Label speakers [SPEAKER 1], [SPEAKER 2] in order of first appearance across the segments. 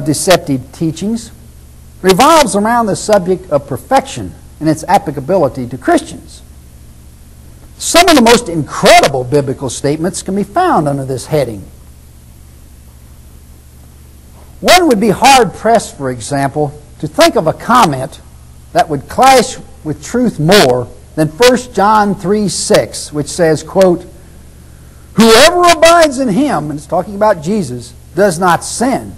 [SPEAKER 1] deceptive teachings revolves around the subject of perfection and its applicability to Christians. Some of the most incredible biblical statements can be found under this heading. One would be hard-pressed, for example, to think of a comment that would clash with truth more than 1 John 3:6, which says, quote, "Whoever abides in him," and it's talking about Jesus, "does not sin.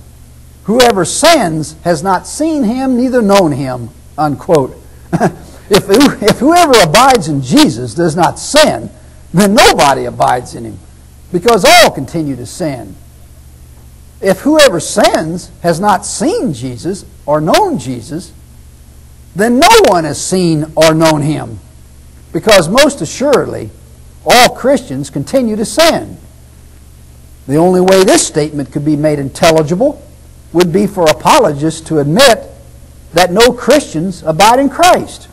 [SPEAKER 1] Whoever sins has not seen him, neither known him," unquote. If whoever abides in Jesus does not sin, then nobody abides in him, because all continue to sin. If whoever sins has not seen Jesus or known Jesus, then no one has seen or known him, because most assuredly all Christians continue to sin. The only way this statement could be made intelligible would be for apologists to admit that no Christians abide in Christ.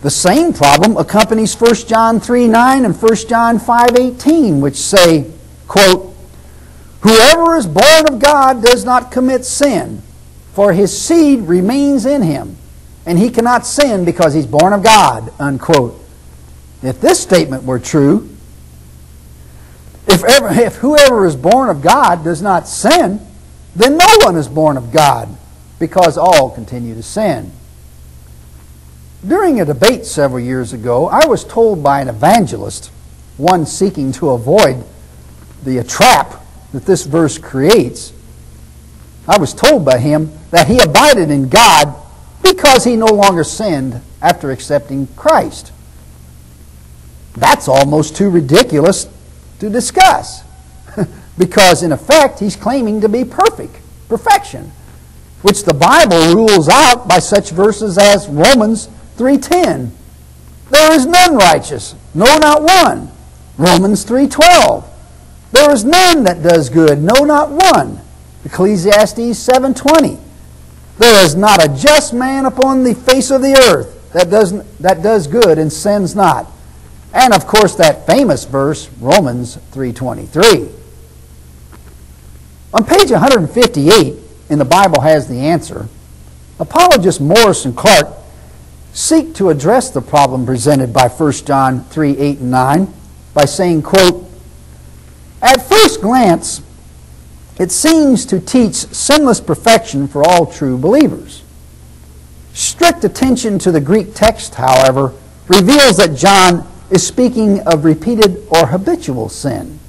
[SPEAKER 1] The same problem accompanies 1 John 3:9 and 1 John 5:18, which say, quote, "Whoever is born of God does not commit sin, for his seed remains in him, and he cannot sin because he's born of God," unquote. If this statement were true, if whoever is born of God does not sin, then no one is born of God, because all continue to sin. During a debate several years ago, I was told by an evangelist, one seeking to avoid the trap that this verse creates, I was told by him that he abided in God because he no longer sinned after accepting Christ. That's almost too ridiculous to discuss, because in effect he's claiming to be perfection, which the Bible rules out by such verses as Romans 3:10. "There is none righteous, no, not one." Romans 3:12. "There is none that does good, no, not one." Ecclesiastes 7:20. "There is not a just man upon the face of the earth that does good and sins not." And of course that famous verse, Romans 3:23. On page 158 in The Bible Has the Answer, apologists Morris and Clark seek to address the problem presented by 1 John 3:8 and 9 by saying, quote, "At first glance, it seems to teach sinless perfection for all true believers. Strict attention to the Greek text, however, reveals that John is speaking of repeated or habitual sin.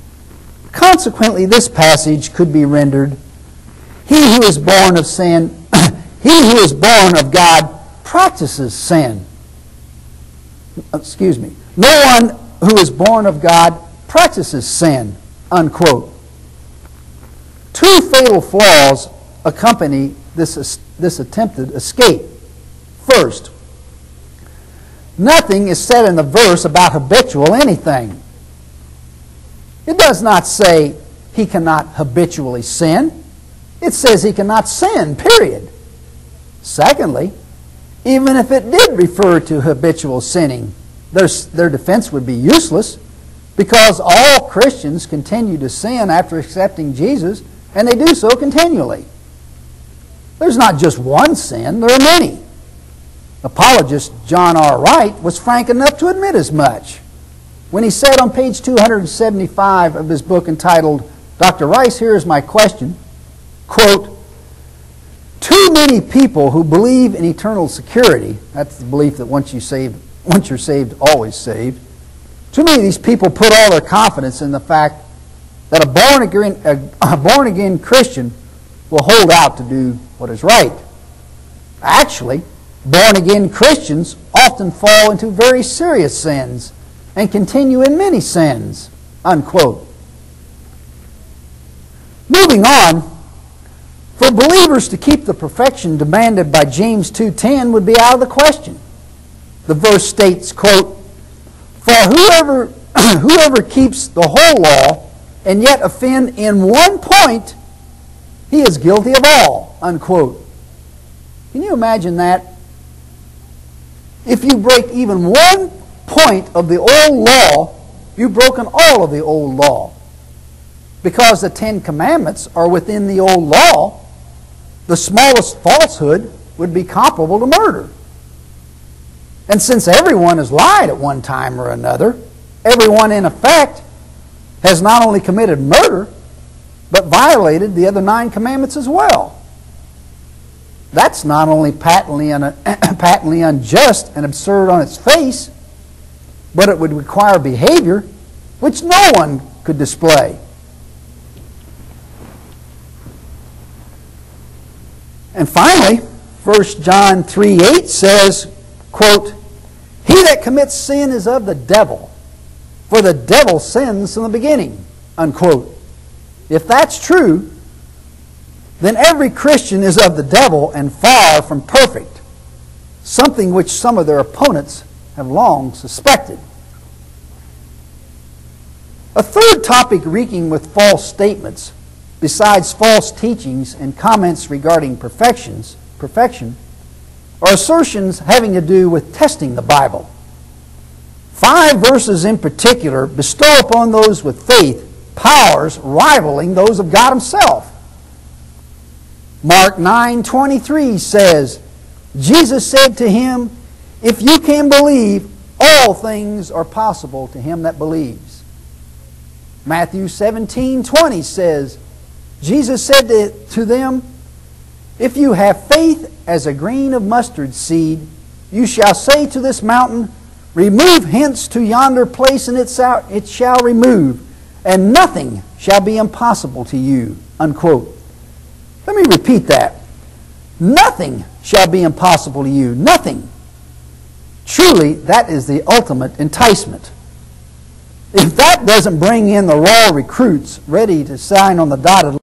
[SPEAKER 1] Consequently, this passage could be rendered, he who is born of sin, he who is born of God practices sin." Excuse me. "No one who is born of God practices sin," unquote. Two fatal flaws accompany this attempted escape. First, nothing is said in the verse about habitual anything. It does not say he cannot habitually sin. It says he cannot sin, period. Secondly, even if it did refer to habitual sinning, their defense would be useless, because all Christians continue to sin after accepting Jesus, and they do so continually. There's not just one sin, there are many. Apologist John R. Wright was frank enough to admit as much when he said on page 275 of his book entitled, "Dr. Rice, Here Is My Question," quote, "Too many people who believe in eternal security," that's the belief that once you're saved, always saved, "too many of these people put all their confidence in the fact that a born-again Christian will hold out to do what is right. Actually, born-again Christians often fall into very serious sins and continue in many sins," unquote. Moving on, for believers to keep the perfection demanded by James 2:10 would be out of the question. The verse states, quote, "For whoever keeps the whole law and yet offend in one point, he is guilty of all," unquote. Can you imagine that? If you break even one point of the old law, you've broken all of the old law. because the 10 Commandments are within the old law, the smallest falsehood would be comparable to murder. And since everyone has lied at one time or another, everyone in effect has not only committed murder, but violated the other 9 commandments as well. That's not only patently unjust and absurd on its face, but it would require behavior which no one could display. And finally, 1 John 3:8 says, quote, "He that commits sin is of the devil, for the devil sins from the beginning," unquote. If that's true, then every Christian is of the devil and far from perfect, something which some of their opponents have long suspected. A third topic reeking with false statements, besides false teachings and comments regarding perfection, are assertions having to do with testing the Bible. 5 verses in particular bestow upon those with faith powers rivaling those of God Himself. Mark 9:23 says, Jesus said to him, "If you can believe, all things are possible to him that believes." Matthew 17:20 says, Jesus said to them, "If you have faith as a grain of mustard seed, you shall say to this mountain, 'Remove hence to yonder place, and it shall remove, and nothing shall be impossible to you,'" unquote. Let me repeat that. Nothing shall be impossible to you. Nothing. Truly, that is the ultimate enticement. If that doesn't bring in the raw recruits ready to sign on the dotted line,